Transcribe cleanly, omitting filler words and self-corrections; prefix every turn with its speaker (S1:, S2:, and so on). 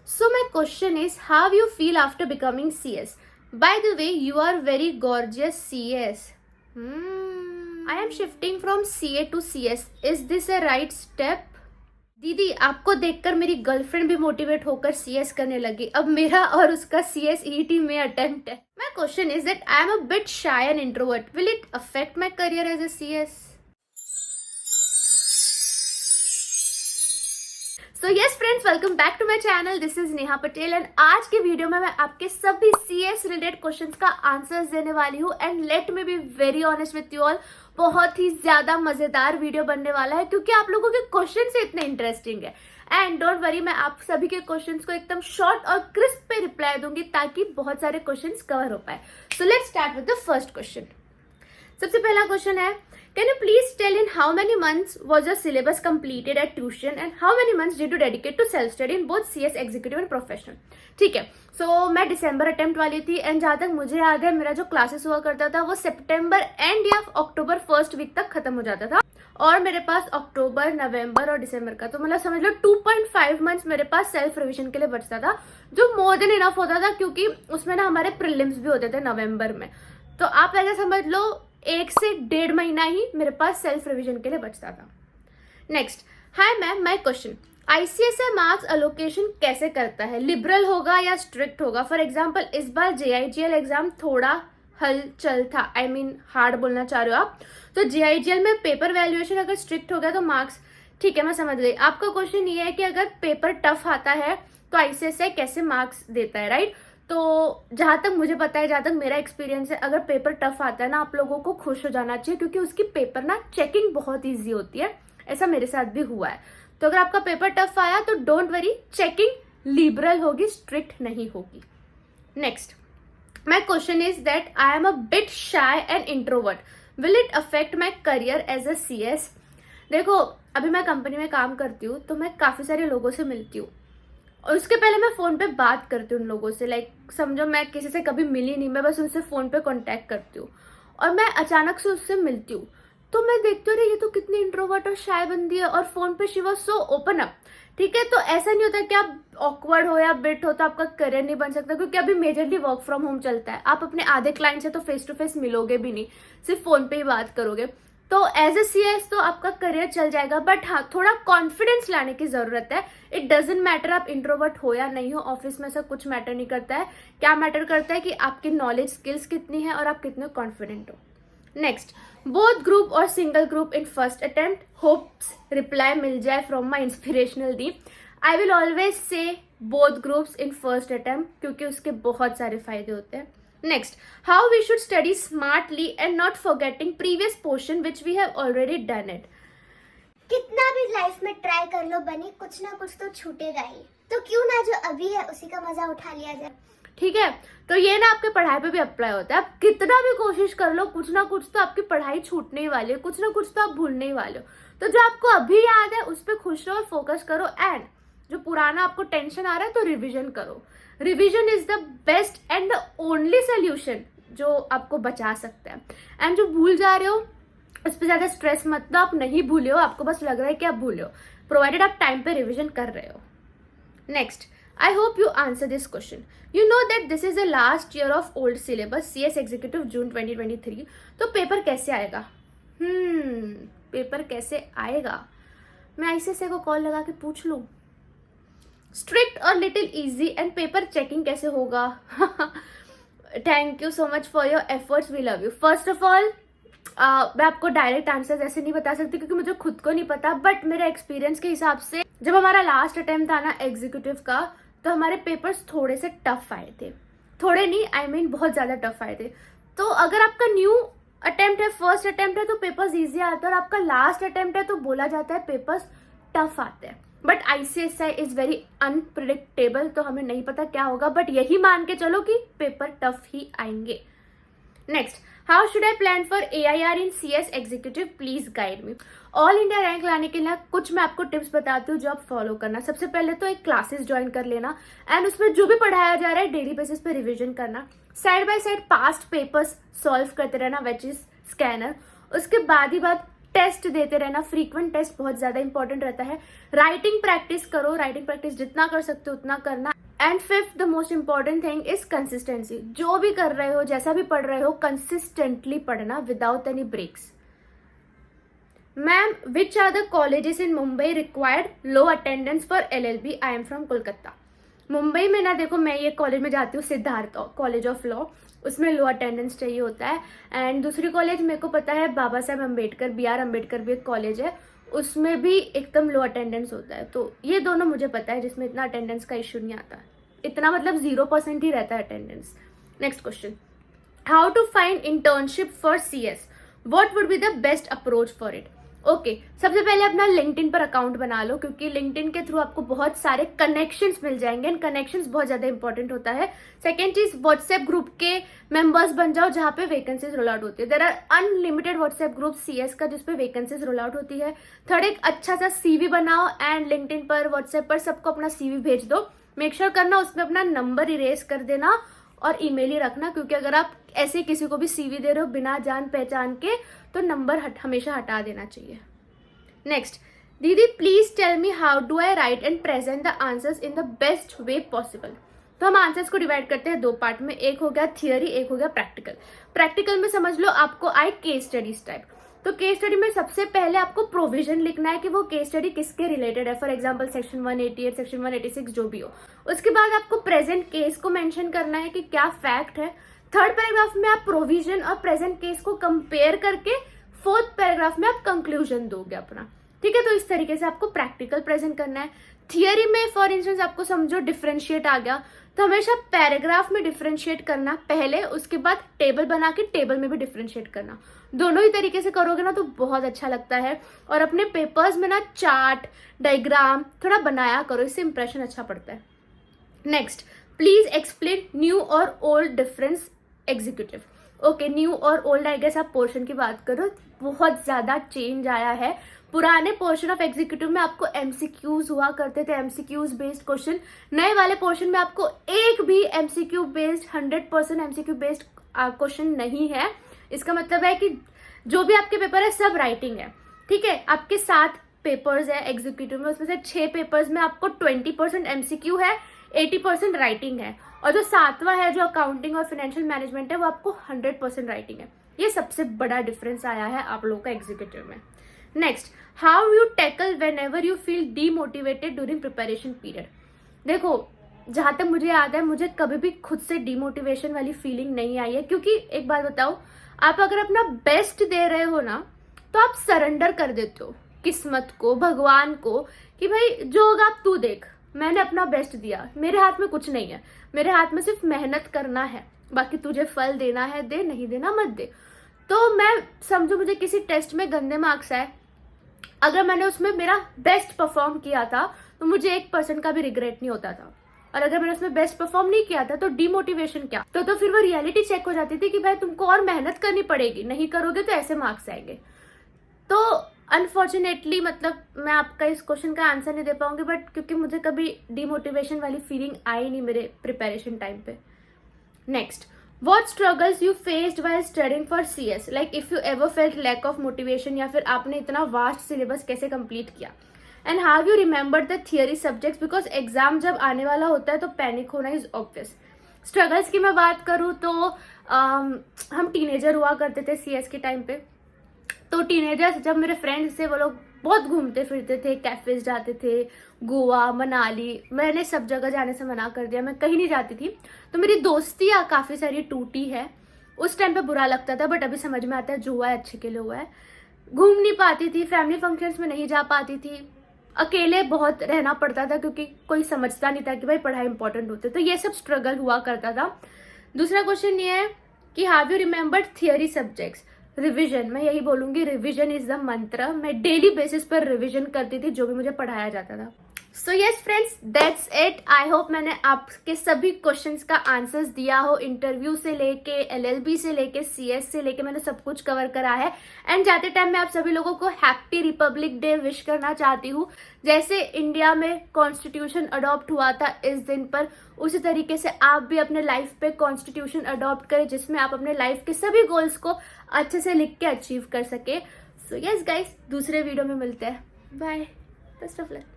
S1: So my question is, how you feel after becoming CS? By the way, you are very gorgeous CS. I am shifting from CA to CS. Is this a right step? दीदी, आपको देखकर मेरी girlfriend भी motivate होकर CS करने लगी. अब मेरा और उसका सीएस ईटी में अटेम्प्ट है. My question is that I am a bit shy and introvert. Will it affect my career as a CS? So yes friends, welcome back to my channel. This is Neha Patel and आज की video में मैं आपके सभी CS related questions का answers देने वाली हूँ. And let me be very honest with you all, बहुत ही ज्यादा मजेदार वीडियो बनने वाला है क्योंकि आप लोगों के क्वेश्चन से इतने इंटरेस्टिंग है. एंड डोंट वरी, मैं आप सभी के क्वेश्चंस को एकदम शॉर्ट और क्रिस्प पे रिप्लाई दूंगी ताकि बहुत सारे क्वेश्चंस कवर हो पाए. So let's start with the first question. सबसे पहला क्वेश्चन है, can you please tell in how many months was your syllabus completed at tuition and how many months did you dedicate to self study in both CS executive and professional? ठीक है, सो मैं दिसंबर attempt वाली थी and जहां तक मुझे याद है मेरा जो क्लासेस हुआ करता था वो सितंबर एंड या अक्टूबर फर्स्ट वीक तक खत्म हो जाता था और मेरे पास अक्टूबर, नवंबर और दिसंबर का, तो मतलब समझ लो 2.5 मंथ्स मेरे पास सेल्फ रिविजन के लिए बचता था, जो मोर देन इनफ होता था क्योंकि उसमें ना हमारे प्रीलिम्स भी होते थे नवंबर में. तो आप ऐसा समझ लो 1 से 1.5 महीना ही मेरे पास सेल्फ रिवीजन के लिए बचता था. Next, hi ma'am, my question, ICSI marks allocation कैसे करता है? लिबरल होगा या स्ट्रिक्ट होगा? फॉर एग्जांपल इस बार जेआईजीएल एग्जाम थोड़ा हलचल था, आई मीन हार्ड बोलना चाह रहे हो आप, तो जेआईजीएल में पेपर वैल्यूएशन अगर स्ट्रिक्ट हो गया तो मार्क्स, ठीक है मैं समझ गई. आपका क्वेश्चन ये है कि अगर पेपर टफ आता है तो आईसीएसआई कैसे मार्क्स देता है, राइट? तो जहां तक मुझे पता है, जहां तक मेरा एक्सपीरियंस है, अगर पेपर टफ आता है ना, आप लोगों को खुश हो जाना चाहिए क्योंकि उसकी पेपर ना चेकिंग बहुत इजी होती है. ऐसा मेरे साथ भी हुआ है. तो अगर आपका पेपर टफ आया तो डोंट वरी, चेकिंग लिबरल होगी, स्ट्रिक्ट नहीं होगी. Next, my question is that I am a bit shy and introvert. Will it affect my career as a CS? देखो, अभी मैं कंपनी में काम करती हूँ तो मैं काफी सारे लोगों से मिलती हूँ और उसके पहले मैं फोन पे बात करती हूँ उन लोगों से. लाइक समझो मैं किसी से कभी मिली नहीं, मैं बस उनसे फोन पे कांटेक्ट करती हूँ और मैं अचानक से उससे मिलती हूँ तो मैं देखती हूँ, अरे ये तो कितनी इंट्रोवर्ट और शाय बंदी है और फोन पे she was so open up. ठीक है, तो ऐसा नहीं होता कि आप ऑकवर्ड हो या बिट हो तो आपका करियर नहीं बन सकता क्योंकि अभी मेजरली वर्क फ्रॉम होम चलता है. आप अपने आधे क्लाइंट से तो फेस टू फेस मिलोगे भी नहीं, सिर्फ फोन पे ही बात करोगे. तो एज ए सीएस तो आपका करियर चल जाएगा, बट हाँ थोड़ा कॉन्फिडेंस लाने की जरूरत है. इट डजेंट मैटर आप इंट्रोवर्ट हो या नहीं हो, ऑफिस में ऐसा कुछ मैटर नहीं करता है. क्या मैटर करता है कि आपकी नॉलेज स्किल्स कितनी है और आप कितने कॉन्फिडेंट हो. नेक्स्ट, बोथ ग्रुप और single group in first attempt? Hopes reply मिल जाए फ्रॉम माई इंस्पिरेशनल दी. I will always say both groups in first attempt क्योंकि उसके बहुत सारे फायदे होते हैं. Next, how we should study smartly and not forgetting previous portion which we have already done it.
S2: कितना भी लाइफ में ट्राई कर लो बनी, कुछ ना कुछ तो छूटेगा ही, तो क्यों ना जो अभी है उसी का मजा उठा लिया जाए.
S1: ठीक है, तो ये ना आपके पढ़ाई पे भी अप्लाई होता है. आप कितना भी कोशिश कर लो, कुछ ना कुछ तो आपकी पढ़ाई छूटने ही वाली है, कुछ ना कुछ तो आप भूलने ही वाले हो. तो जो आपको अभी याद है उस पर खुश रहो और फोकस करो. एंड जो पुराना आपको टेंशन आ रहा है तो रिविजन करो. Revision is the best and the only solution जो आपको बचा सकता है. एंड जो भूल जा रहे हो उस पर ज्यादा स्ट्रेस मत लो. आप नहीं भूले हो, आपको बस लग रहा है कि आप भूले हो, प्रोवाइडेड आप टाइम पे रिविजन कर रहे हो. Next, I hope you answer this question. You know that this is the last year of old syllabus CS executive June 2023. तो पेपर कैसे आएगा? पेपर कैसे आएगा? मैं आईसीएसआई को कॉल लगा के पूछ लूं. स्ट्रिक्ट और little easy and paper checking कैसे होगा? Thank you so much for your efforts, we love you. First of all मैं आपको डायरेक्ट आंसर ऐसे नहीं बता सकती क्योंकि मुझे खुद को नहीं पता, बट मेरे एक्सपीरियंस के हिसाब से जब हमारा लास्ट अटेम्प्ट था ना एग्जीक्यूटिव का, तो हमारे पेपर्स थोड़े से टफ आए थे. थोड़े नहीं, आई मीन बहुत ज्यादा टफ आए थे. तो अगर आपका न्यू अटेम्प्ट है, फर्स्ट अटेम्प्ट है, तो पेपर्स ईजी आते हैं और आपका लास्ट अटेम्प्ट है तो बोला जाता है पेपर्स टफ आते हैं. But ICSI is very unpredictable, तो हमें नहीं पता क्या होगा, बट यही मान के चलो कि पेपर टफ ही आएंगे. Next, how should I plan for AIR in CS executive, please guide me. All India rank लाने के लिए कुछ मैं आपको टिप्स बताती हूँ जो आप फॉलो करना. सबसे पहले तो एक क्लासेस ज्वाइन कर लेना एंड उसमें जो भी पढ़ाया जा रहा है डेली बेसिस पे रिविजन करना. Side by side past papers solve करते रहना, विच इज स्कैनर. उसके बाद ही बात टेस्ट देते रहना, फ्रीक्वेंट टेस्ट बहुत ज्यादा इंपॉर्टेंट रहता है। राइटिंग प्रैक्टिस करो, राइटिंग प्रैक्टिस जितना कर सकते हो उतना करना। And fifth the most important thing is consistency. जो भी कर रहे हो, जैसा भी पढ़ रहे हो, कंसिस्टेंटली पढ़ना without any breaks. Ma'am, which are the colleges in Mumbai required low attendance for LLB? I am from Kolkata. Mumbai में ना देखो, मैं ये कॉलेज में जाती हूँ, सिद्धार्थ कॉलेज ऑफ लॉ, उसमें लो अटेंडेंस चाहिए होता है। एंड दूसरी कॉलेज मेरे को पता है, बाबा साहेब अम्बेडकर, BR अम्बेडकर भी एक कॉलेज है, उसमें भी एकदम लो अटेंडेंस होता है। तो ये दोनों मुझे पता है जिसमें इतना अटेंडेंस का इश्यू नहीं आता, इतना मतलब 0% ही रहता है attendance. Next question, how to find internship for CS? What would be the best approach for it? Okay, सबसे पहले अपना लिंक्डइन पर अकाउंट बना लो, क्योंकि लिंक्डइन के थ्रू आपको बहुत सारे कनेक्शंस मिल जाएंगे एंड कनेक्शंस बहुत ज्यादा इंपॉर्टेंट होता है। सेकेंड चीज, व्हाट्सएप ग्रुप के मेंबर्स बन जाओ जहां पे वैकेंसीज रोल आउट होती है। There are unlimited WhatsApp group CS का जिसपे वैकेंसीज रोल आउट होती है। थर्ड, एक अच्छा सा CV बनाओ एंड लिंक्डइन पर, व्हाट्सएप पर सबको अपना CV भेज दो। मेक श्योर करना उसमें अपना नंबर इरेज कर देना और ईमेल ही रखना, क्योंकि अगर आप ऐसे किसी को भी CV दे रहे हो बिना जान पहचान के, तो नंबर हमेशा हटा देना चाहिए। नेक्स्ट, दीदी please tell me how do I write and present the answers in the best way possible? तो हम आंसर्स को डिवाइड करते हैं 2 पार्ट में, एक हो गया थियोरी, एक हो गया प्रैक्टिकल। प्रैक्टिकल में समझ लो आपको आए केस स्टडीज टाइप। तो केस स्टडी में सबसे पहले आपको प्रोविजन लिखना है कि वो केस स्टडी किसके रिलेटेड है, फॉर एग्जांपल सेक्शन 188, सेक्शन 186 जो भी हो। उसके बाद आपको प्रेजेंट केस को मेंशन करना है कि क्या फैक्ट है। थर्ड पैराग्राफ में आप प्रोविजन और प्रेजेंट केस को कंपेयर करके फोर्थ पैराग्राफ में आप कंक्लूजन दोगे अपना, ठीक है। तो इस तरीके से आपको प्रैक्टिकल प्रेजेंट करना है। थियरी में फॉर इंस्टेंस आपको समझो डिफरेंशिएट आ गया, तो हमेशा पैराग्राफ में डिफरेंशिएट करना पहले, उसके बाद टेबल बना के टेबल में भी डिफरेंशिएट करना। दोनों ही तरीके से करोगे ना तो बहुत अच्छा लगता है। और अपने पेपर्स में ना चार्ट, डायग्राम थोड़ा बनाया करो, इससे इंप्रेशन अच्छा पड़ता है। नेक्स्ट, प्लीज एक्सप्लेन न्यू और old difference executive. Okay, new और ओल्ड आई गेस आप पोर्शन की बात करो, बहुत ज्यादा चेंज आया है। पुराने पोर्शन ऑफ एग्जीक्यूटिव में आपको MCQs हुआ करते थे, MCQs बेस्ड क्वेश्चन। नए वाले पोर्शन में आपको एक भी MCQ based 100% MCQ based question नहीं है। इसका मतलब है कि जो भी आपके पेपर है सब राइटिंग है, ठीक है। आपके 7 पेपर्स है एग्जीक्यूटिव में, उसमें से 6 पेपर्स में आपको 20% MCQ है, 80% राइटिंग है। और जो 7वां है जो अकाउंटिंग और फाइनेंशियल मैनेजमेंट है वो आपको 100% राइटिंग है। ये सबसे बड़ा डिफरेंस आया है आप लोगों का एग्जीक्यूटिव में। Next, how you tackle when ever you feel demotivated during preparation period? देखो, जहां तक मुझे याद है मुझे कभी भी खुद से डीमोटिवेशन वाली फीलिंग नहीं आई है, क्योंकि एक बात बताओ, आप अगर अपना बेस्ट दे रहे हो ना तो आप सरेंडर कर देते हो किस्मत को, भगवान को, कि भाई जो होगा आप तू देख, मैंने अपना बेस्ट दिया, मेरे हाथ में कुछ नहीं है, मेरे हाथ में सिर्फ मेहनत करना है, बाकी तुझे फल देना है दे, नहीं देना मत दे। तो मैं समझो मुझे किसी टेस्ट में गंदे मार्क्स आए, अगर मैंने उसमें मेरा बेस्ट परफॉर्म किया था तो मुझे 1% का भी रिग्रेट नहीं होता था। और अगर मैंने उसमें बेस्ट परफॉर्म नहीं किया था तो डीमोटिवेशन क्या, तो फिर वो रियलिटी चेक हो जाती थी कि भाई तुमको और मेहनत करनी पड़ेगी, नहीं करोगे तो ऐसे मार्क्स आएंगे। तो अनफॉर्चुनेटली मतलब मैं आपका इस क्वेश्चन का आंसर नहीं दे पाऊंगी, बट क्योंकि मुझे कभी डीमोटिवेशन वाली फीलिंग आई नहीं मेरे प्रिपरेशन टाइम पे। Next, What struggles you faced while studying for CS? Like if you ever felt lack of motivation, या फिर आपने इतना वास्ट सिलेबस कैसे कंप्लीट किया? And how you remembered the theory subjects? Because exam जब आने वाला होता है तो पैनिक होना इज ऑब्वियस। स्ट्रगल्स की मैं बात करूँ तो हम टीनेजर हुआ करते थे CS के टाइम पे। तो टीनेजर्स जब मेरे फ्रेंड्स थे वो लोग बहुत घूमते फिरते थे, कैफेज जाते थे, गोवा, मनाली। मैंने सब जगह जाने से मना कर दिया, मैं कहीं नहीं जाती थी। तो मेरी दोस्तियाँ काफ़ी सारी टूटी है। उस टाइम पे बुरा लगता था, बट अभी समझ में आता है जो हुआ है अच्छे के लिए हुआ है। घूम नहीं पाती थी, फैमिली फंक्शंस में नहीं जा पाती थी, अकेले बहुत रहना पड़ता था क्योंकि कोई समझता नहीं था कि भाई पढ़ाई इंपॉर्टेंट होती है। तो ये सब स्ट्रगल हुआ करता था। दूसरा क्वेश्चन ये है कि have you remembered theory subjects? Revision, मैं यही बोलूंगी, रिवीजन इज द मंत्र। मैं डेली बेसिस पर रिवीजन करती थी जो भी मुझे पढ़ाया जाता था। सो yes friends, that's it. I hope मैंने आपके सभी क्वेश्चंस का आंसर्स दिया हो। इंटरव्यू से लेके LLB से लेके CS से लेके मैंने सब कुछ कवर करा है। एंड जाते टाइम मैं आप सभी लोगों को हैप्पी रिपब्लिक डे विश करना चाहती हूँ। जैसे इंडिया में कॉन्स्टिट्यूशन अडॉप्ट हुआ था इस दिन पर, उसी तरीके से आप भी अपने लाइफ पे कॉन्स्टिट्यूशन अडॉप्ट करें जिसमें आप अपने लाइफ के सभी गोल्स को अच्छे से लिख के अचीव कर सके। सो यस गाइस, दूसरे वीडियो में मिलते हैं। Bye, best of luck.